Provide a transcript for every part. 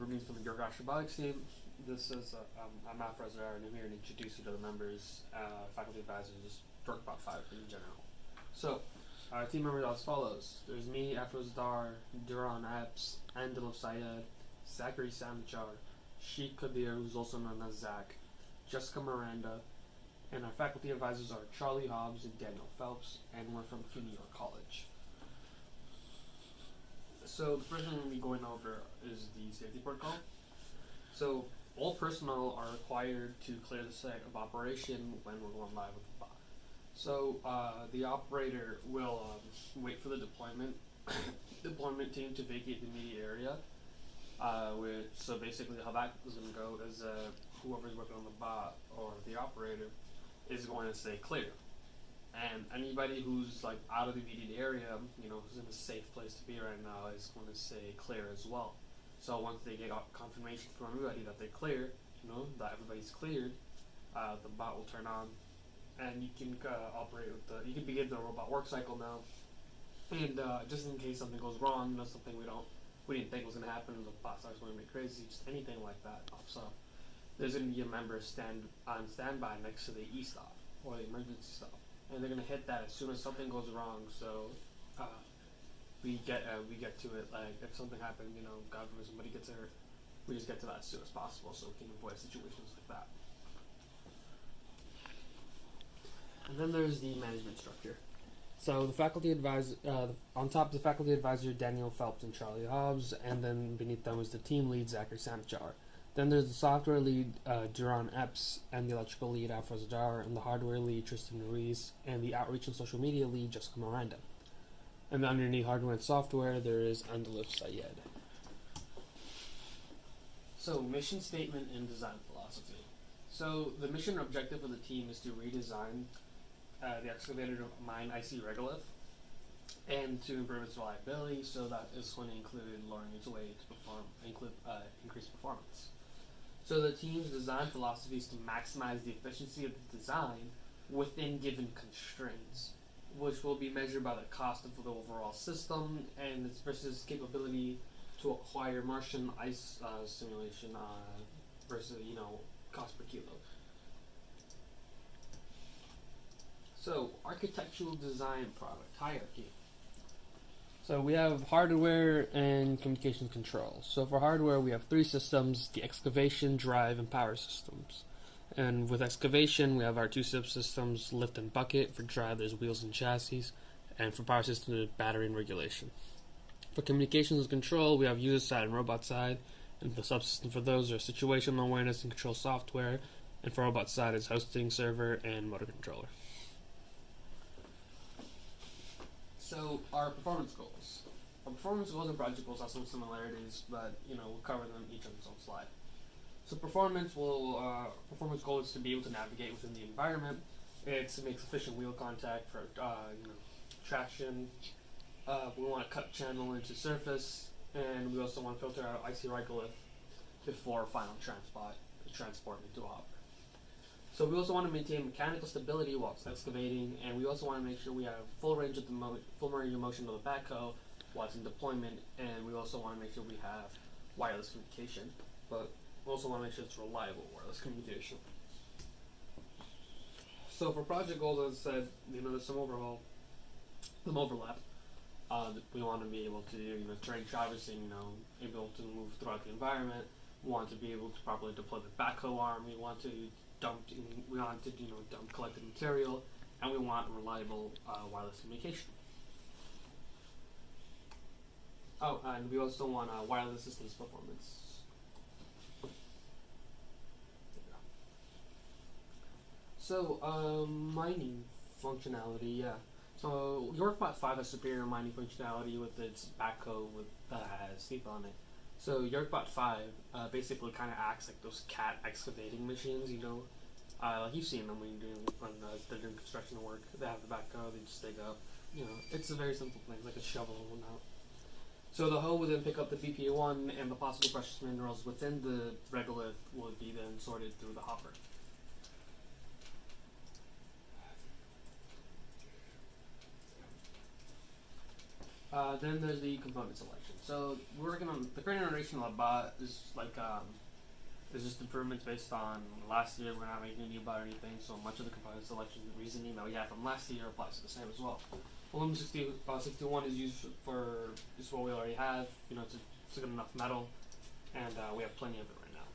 Ruben's from the YorkAstrobotics team. This is I'm Matt Fresner, and I'm here to introduce you to the members, faculty advisors, just YorkBot 5 in general. So, our team members are as follows. There's me, Afroz Dar, Duran Epps, Andalov Syed, Zachary Samchar, Sheikh Kadir, who's also known as Zach, Jessica Miranda, and our faculty advisors are Charlie Hobbs and Daniel Phelps, and we're from CUNY York College. So the first thing we'll be going over is the safety protocol. So all personnel are required to clear the site of operation when we're going live with the bot. So the operator will wait for the deployment team to vacate the immediate area. So basically how that is going to go is whoever's working on the bot or the operator is going to say clear. And anybody who's like out of the immediate area, who's in a safe place to be right now, is going to say clear as well. So once they get confirmation from everybody that they're clear, that everybody's cleared, the bot will turn on, and you can operate with you can begin the robot work cycle now. And just in case something goes wrong, something we didn't think was going to happen, and the bot starts going to be crazy, just anything like that pops up, there's going to be a member on standby next to the E-stop or the emergency stop. And they're gonna hit that as soon as something goes wrong. So we get to it. Like if something happened, God forbid somebody gets hurt, we just get to that as soon as possible, so we can avoid situations like that. And then there's the management structure. So the faculty advisor, on top of the faculty advisor, Daniel Phelps and Charlie Hobbs, and then beneath them is the team lead, Zachary Samchar. Then there's the software lead, Duran Epps, and the electrical lead, Afroz Dar, and the hardware lead, Tristan Ruiz, and the outreach and social media lead, Jessica Miranda. And then underneath hardware and software, there is Andalov Syed. So, mission statement and design philosophy. So, the mission objective of the team is to redesign the excavator to mine IC regolith and to improve its reliability, so that is going to include lowering its weight to increase performance. So the team's design philosophy is to maximize the efficiency of the design within given constraints, which will be measured by the cost of the overall system and its versus capability to acquire Martian ice simulation versus cost per kilo. So architectural design product hierarchy. So we have hardware and communication control. So for hardware, we have three systems: the excavation, drive, and power systems. And with excavation, we have our two subsystems, lift and bucket. For drive, there's wheels and chassis. And for power system, there's battery and regulation. For communications and control, we have user side and robot side. And the subsystem for those are situational awareness and control software. And for robot side is hosting, server, and motor controller. So our performance goals. Our performance goals and project goals have some similarities, but we'll cover them each on its own slide. So performance goal is to be able to navigate within the environment. It's to make sufficient wheel contact for traction. We want to cut channel into surface, and we also want to filter out IC regolith before final transport into a hopper. So we also want to maintain mechanical stability while it's excavating, and we also want to make sure we have full range of full range of motion of the backhoe while it's in deployment, and we also want to make sure we have wireless communication, but we also want to make sure it's reliable wireless communication. So for project goals, as I said, there's some overlap. We want to be able to train traversing, able to move throughout the environment. We want to be able to properly deploy the backhoe arm. We want to dump collected material, and we want reliable wireless communication. Oh, and we also want wireless systems performance. So mining functionality, yeah. So YorkBot 5 has superior mining functionality with its backhoe that has sleep on it. So YorkBot 5 basically kind of acts like those cat excavating machines, like you've seen them when they're doing construction work. They have the backhoe, they just dig up. It's a very simple thing, like a shovel and whatnot. So the hoe will then pick up the BPA1, and the possible precious minerals within the regolith will be then sorted through the hopper. Then there's the component selection. So we're working on the current iteration of the bot is like there's just improvements based on last year. We're not making a new bot or anything, so much of the component selection reasoning that we had from last year applies to the same as well. Volume 61 is used for just what we already have. You know, it's a good enough metal, and we have plenty of it right now.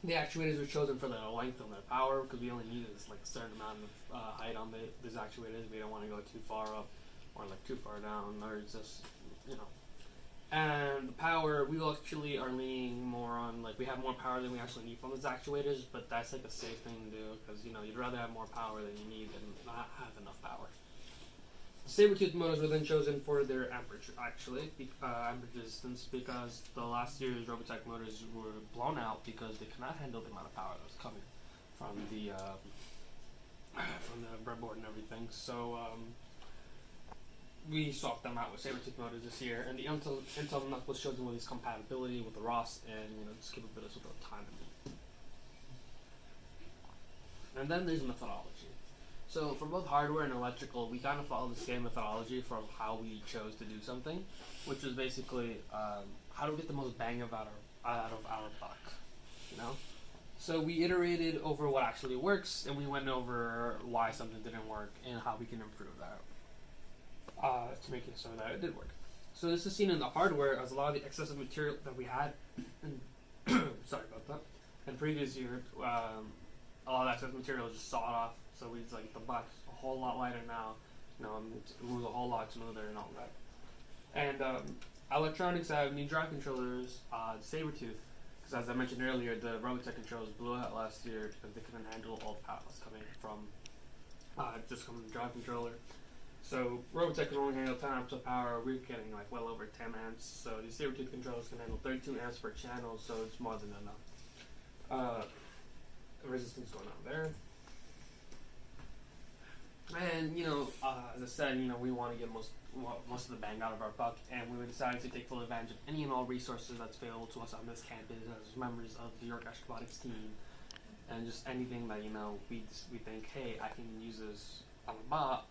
The actuators were chosen for their length and their power because we only need like a certain amount of height on these actuators. We don't want to go too far up or like too far down, or it's just, you know. And the power, we actually are leaning more on, like, we have more power than we actually need from these actuators, but that's like a safe thing to do because, you know, you'd rather have more power than you need than not have enough power. The saber-tooth motors were then chosen for their amperage, actually, amperage resistance, because the last year's Robotech motors were blown out because they could not handle the amount of power that was coming from the breadboard and everything. So we swapped them out with saber-tooth motors this year, and the Intel NUC was chosen with its compatibility with the ROS and, you know, its capabilities with the time. And then there's methodology. So for both hardware and electrical, we kind of follow the same methodology for how we chose to do something, which was basically how do we get the most bang out of our buck, you know? So we iterated over what actually works, and we went over why something didn't work and how we can improve that to make it so that it did work. So this is seen in the hardware as a lot of the excessive material that we had, and sorry about that, in previous year, a lot of excess material was just sawed off. So it's like the box a whole lot lighter now, you know, it moves a whole lot smoother and all that. And electronics have new drive controllers, saber-tooth, because as I mentioned earlier, the Robotech controllers blew out last year because they couldn't handle all the power that's coming from just coming from the drive controller. So Robotech can only handle 10 amps of power. We're getting like well over 10 amps. So these saber-tooth controllers can handle 32 amps per channel, so it's more than enough. Resistance going on there. And, you know, as I said, you know, we want to get most of the bang out of our buck, and we decided to take full advantage of any and all resources that's available to us on this campus as members of the YorkAstrobotics team, and just anything that, you know, we think, hey, I can use this on a bot,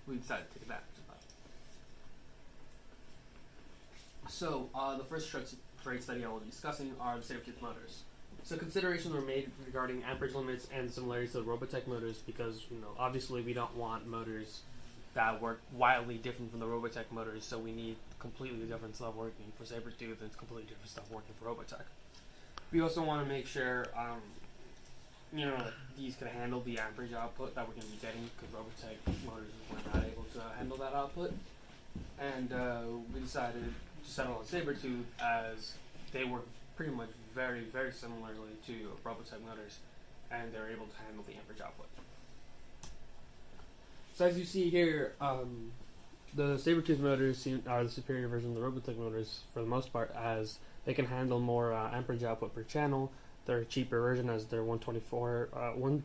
we decided to take advantage of that. So, the first trade study I will be discussing are the saber-tooth motors. So considerations were made regarding amperage limits and similarities to the Robotech motors because, you know, obviously we don't want motors that work wildly different from the Robotech motors, so we need completely different stuff working for saber-tooth and completely different stuff working for Robotech. We also want to make sure, you know, that these can handle the amperage output that we're going to be getting because Robotech motors were not able to handle that output. And we decided to settle on saber-tooth as they were pretty much very, very similarly to Robotech motors, and they're able to handle the amperage output. So as you see here, the saber-tooth motors are the superior version of the Robotech motors for the most part, as they can handle more amperage output per channel. They're a cheaper version as they're 124,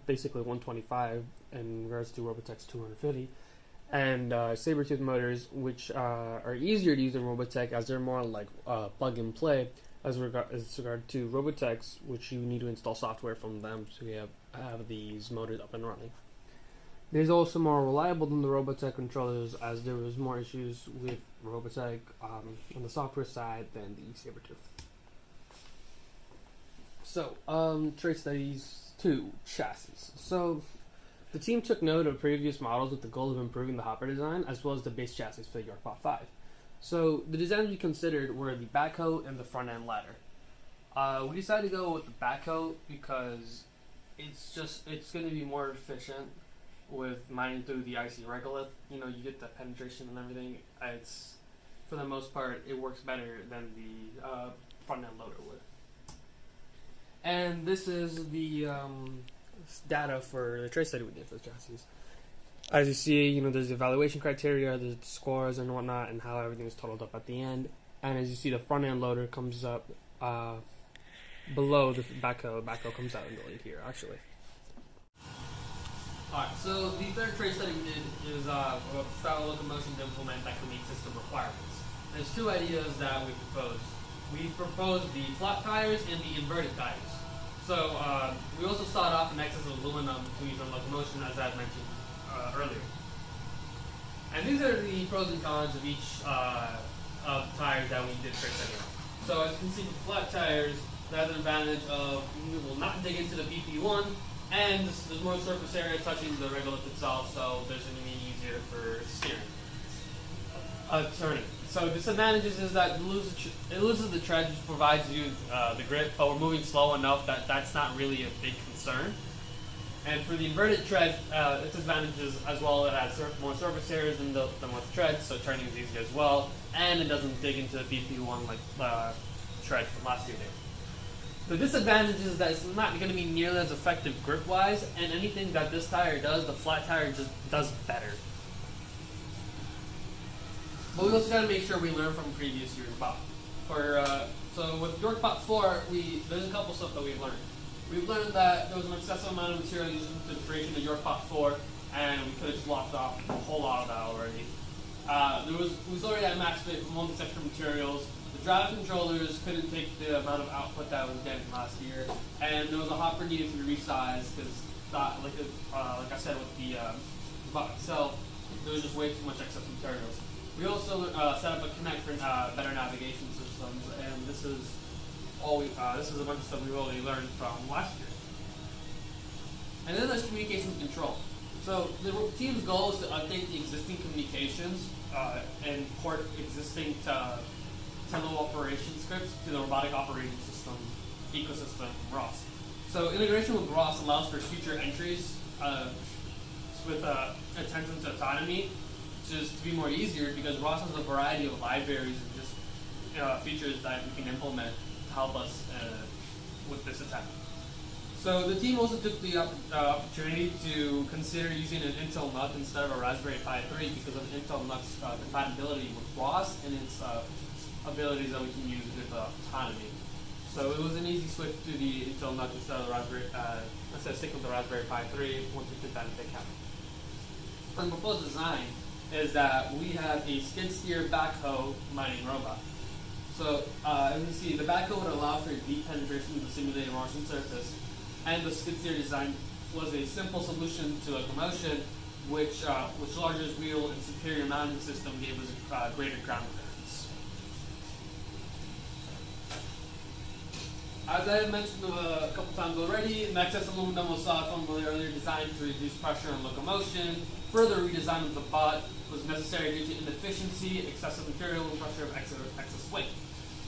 basically 125 in regards to Robotech's 250. And saber-tooth motors, which are easier to use than Robotech as they're more like plug and play, as regard to Robotechs, which you need to install software from them to have these motors up and running. These are also more reliable than the Robotech controllers, as there was more issues with Robotech on the software side than the saber-tooth. So, trade studies 2, chassis. So, the team took note of previous models with the goal of improving the hopper design, as well as the base chassis for the YorkBot 5. So the designs we considered were the backhoe and the front end ladder. We decided to go with the backhoe because it's going to be more efficient with mining through the IC regolith. You know, you get the penetration and everything. It's, for the most part, it works better than the front end loader would. And this is the data for the trade study we did for the chassis. As you see, you know, there's the evaluation criteria, there's the scores and whatnot, and how everything is totaled up at the end. And as you see, the front end loader comes up below the backhoe. Backhoe comes out in the lead here, actually. Alright, so the third trade study we did is a style of locomotion to implement that can meet system requirements. There's two ideas that we proposed. We proposed the flat tires and the inverted tires. So we also sawed off an excess of aluminum to use on locomotion, as I mentioned earlier. And these are the pros and cons of each of tires that we did fix anyway. So as you can see, with flat tires, that has an advantage of we will not dig into the BP1, and there's more surface area touching the regolith itself, so there's going to be easier for steering. Turning. So disadvantages is that it loses the tread, which provides you the grip, but we're moving slow enough that that's not really a big concern. And for the inverted tread, its advantages as well, it has more surface areas than with tread, so turning is easier as well, and it doesn't dig into the BP1 like tread from last few days. The disadvantage is that it's not going to be nearly as effective grip-wise, and anything that this tire does, the flat tire just does better. But we also got to make sure we learn from previous year's bot. So with YorkBot 4, there's a couple stuff that we learned. We've learned that there was an excessive amount of material used in the creation of YorkBot 4, and we could have just lopped off a whole lot of that already. We was already at max weight from all these extra materials. The drive controllers couldn't take the amount of output that was getting last year, and there was a hopper needed to be resized because, like I said, with the bot itself, there was just way too much excess materials. We also set up a Connect for better navigation systems, and this is a bunch of stuff we've already learned from last year. And then there's communication control. So the team's goal is to update the existing communications and port existing Tempo operation scripts to the robotic operating system ecosystem ROS. So integration with ROS allows for future entries with attention to autonomy, just to be more easier because ROS has a variety of libraries and just features that we can implement to help us with this attempt. So the team also took the opportunity to consider using an Intel NUT instead of a Raspberry Pi 3 because of Intel NUT's compatibility with ROS and its abilities that we can use with autonomy. So it was an easy switch to the Intel NUT instead of sticking with the Raspberry Pi 3 once we took that into account. And the proposed design is that we have a skid steer backhoe mining robot. So as you can see, the backhoe would allow for deep penetration of the simulated Martian surface, and the skid steer design was a simple solution to locomotion, which larger wheel and superior mounting system gave us greater ground clearance. As I had mentioned a couple times already, the excess aluminum was thought from the earlier design to reduce pressure and locomotion. Further redesign of the bot was necessary due to inefficiency, excessive material, and pressure of excess weight.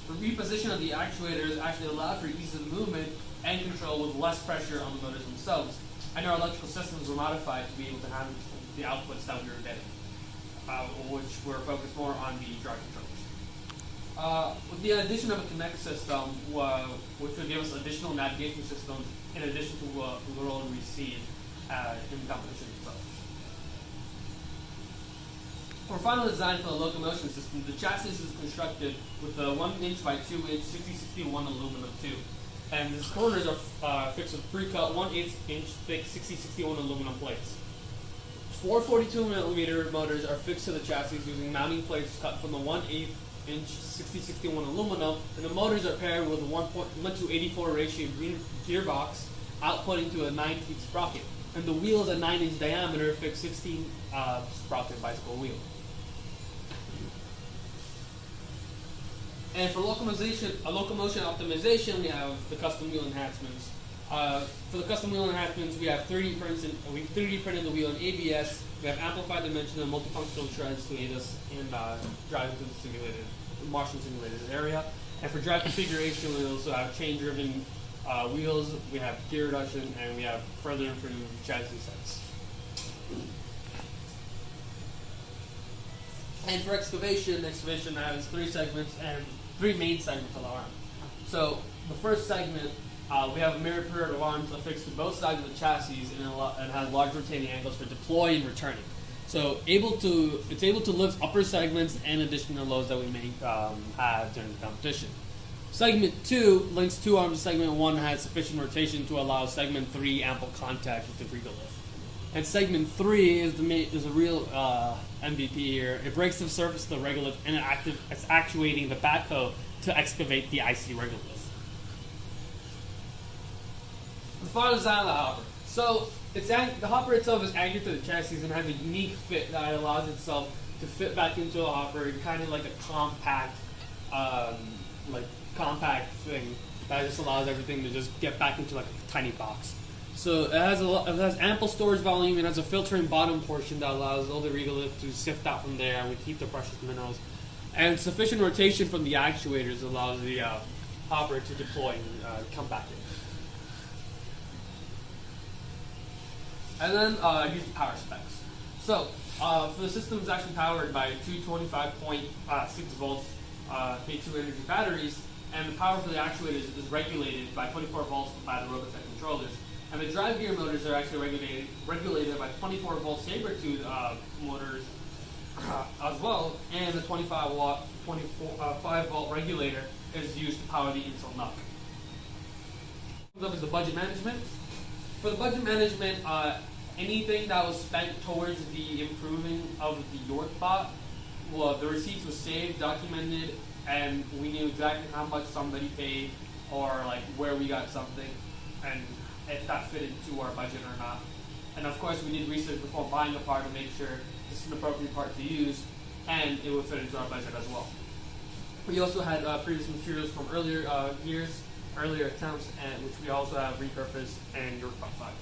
The reposition of the actuators actually allowed for ease of movement and control with less pressure on the motors themselves, and our electrical systems were modified to be able to handle the outputs that we were getting, which were focused more on the drive controllers. With the addition of a Connect system, which would give us additional navigation systems in addition to what we will receive in the competition itself. For final design for the locomotion system, the chassis is constructed with a 1 inch by 2 inch 6061 aluminum tube. And these corners are fixed with pre-cut 1/8 inch thick 6061 aluminum plates. 4 42mm motors are fixed to the chassis using mounting plates cut from the 1/8 inch 6061 aluminum, and the motors are paired with a 1:84 ratio gearbox, outputting to a 9-teeth sprocket. And the wheels at 9 inch diameter fixed 16 sprocket bicycle wheel. And for locomotion optimization, we have the custom wheel enhancements. For the custom wheel enhancements, we have 3D printed the wheel in ABS. We have amplified dimension and multifunctional treads to aid us in driving to the Martian simulated area. And for drive configuration, we also have chain-driven wheels. We have gear reduction, and we have further improved chassis sets. And for excavation has 3 segments and 3 main segments of the arm. So the first segment, we have a mirror pair of arms affixed to both sides of the chassis and has large rotating angles for deploy and returning. So it's able to lift upper segments and additional loads that we may have during the competition. Segment 2 links 2 arms to segment 1 and has sufficient rotation to allow segment 3 ample contact with the regolith. And segment 3 is a real MVP here. It breaks the surface of the regolith and it's actuating the backhoe to excavate the icy regolith. The final design of the hopper. So the hopper itself is anchored to the chassis and has a unique fit that allows itself to fit back into a hopper, kind of like a compact, compact thing that just allows everything to just get back into like a tiny box. So it has ample storage volume. It has a filtering bottom portion that allows all the regolith to sift out from there, and we keep the precious minerals. And sufficient rotation from the actuators allows the hopper to deploy and come back in. And then here's the power specs. So for the system, it's actually powered by two 25.6 volts K2 energy batteries, and the power for the actuators is regulated by 24 volts by the Robotech controllers. And the drive gear motors are actually regulated by 24 volt saber-tooth motors as well, and the 25 volt regulator is used to power the Intel NUC. Next up is the budget management. For the budget management, anything that was spent towards the improving of the YorkBot, well, the receipts was saved, documented, and we knew exactly how much somebody paid or like where we got something and if that fit into our budget or not. And of course, we did research before buying a part to make sure this is an appropriate part to use and it would fit into our budget as well. We also had previous materials from earlier years, earlier attempts, and which we also have repurposed in YorkBot 5.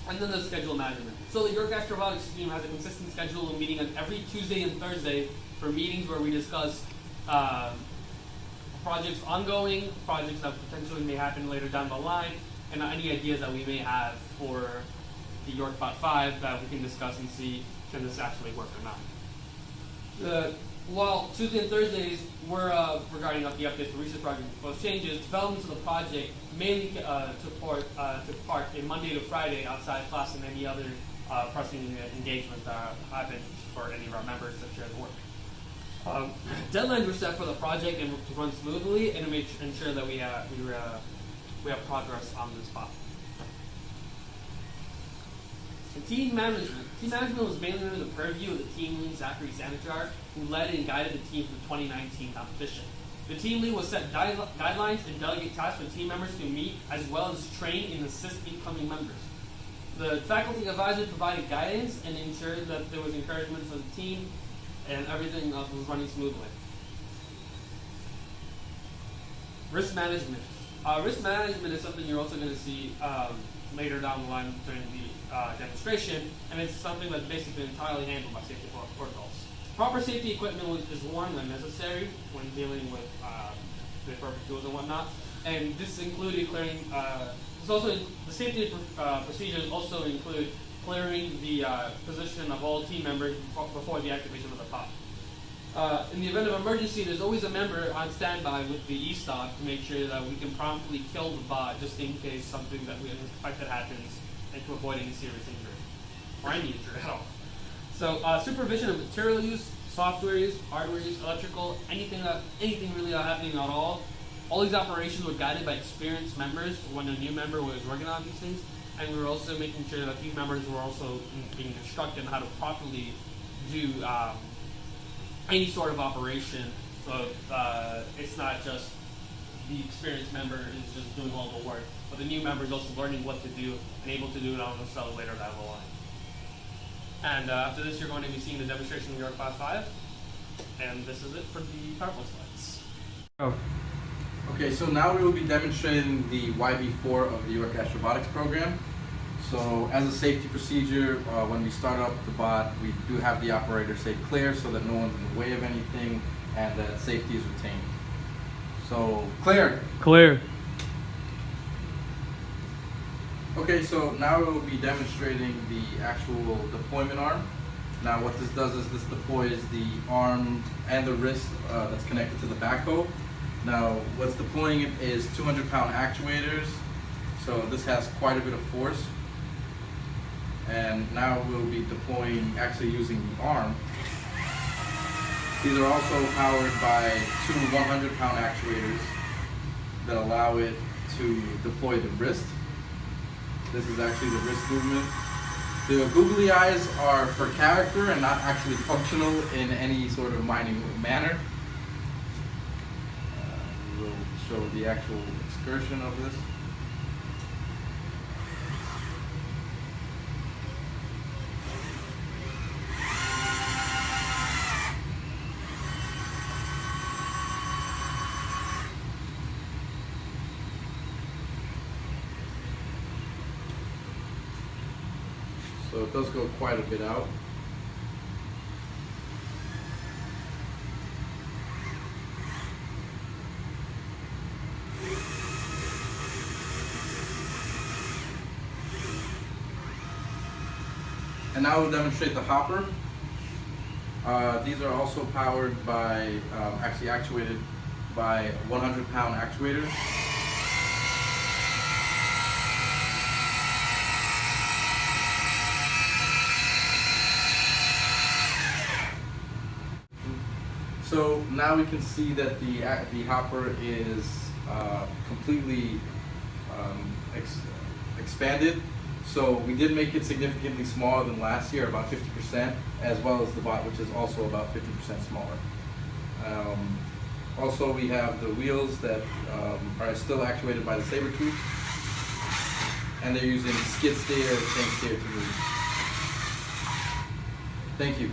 And then the schedule management. So the YorkAstrobotics team has a consistent schedule of meeting on every Tuesday and Thursday for meetings where we discuss projects ongoing, projects that potentially may happen later down the line, and any ideas that we may have for the YorkBot 5 that we can discuss and see can this actually work or not. While Tuesday and Thursdays were regarding the updates for research project proposed changes, developments of the project mainly took part in Monday to Friday outside class and any other pressing engagement that happened for any of our members, such as work. Deadlines were set for the project and to run smoothly and to ensure that we have progress on this spot. And team management. Team management was mainly under the purview of the team lead, Zachary Sanichar, who led and guided the team for the 2019 competition. The team lead will set guidelines and delegate tasks for team members to meet, as well as train and assist incoming members. The faculty advisor provided guidance and ensured that there was encouragement for the team and everything was running smoothly. Risk management. Risk management is something you're also going to see later down the line during the demonstration, and it's something that's basically entirely handled by safety protocols. Proper safety equipment is worn when necessary when dealing with the appropriate tools and whatnot, and this included clearing. The safety procedures also include clearing the position of all team members before the activation of the pod. In the event of emergency, there's always a member on standby with the e-stock to make sure that we can promptly kill the bot just in case something that we expect that happens and to avoid any serious injury or any injury at all. So supervision of material use, software use, hardware use, electrical, anything really happening at all. All these operations were guided by experienced members when a new member was working on these things, and we were also making sure that these members were also being instructed on how to properly do any sort of operation. So it's not just the experienced member is just doing all the work, but the new member is also learning what to do and able to do it on themselves later down the line. And after this, you're going to be seeing the demonstration of YorkBot 5, and this is it for the PowerPoint slides. Oh. Okay, so now we will be demonstrating the YB4 of the YorkAstrobotics program. So as a safety procedure, when we start up the bot, we do have the operator say clear so that no one's in the way of anything and that safety is retained. So, clear. Clear. Okay, so now we will be demonstrating the actual deployment arm. Now what this does is this deploys the arm and the wrist that's connected to the backhoe. Now what's deploying it is 200-pound actuators, so this has quite a bit of force. And now we'll be deploying, actually using the arm. These are also powered by two 100-pound actuators that allow it to deploy the wrist. This is actually the wrist movement. The googly eyes are for character and not actually functional in any sort of mining manner. We'll show the actual excursion of this. So it does go quite a bit out. And now we'll demonstrate the hopper. These are also powered by, actually actuated by 100-pound actuators. So now we can see that the hopper is completely expanded. So we did make it significantly smaller than last year, about 50%, as well as the bot, which is also about 50% smaller. Also, we have the wheels that are still actuated by the saber tooth, and they're using skid steer, tank steer to move. Thank you.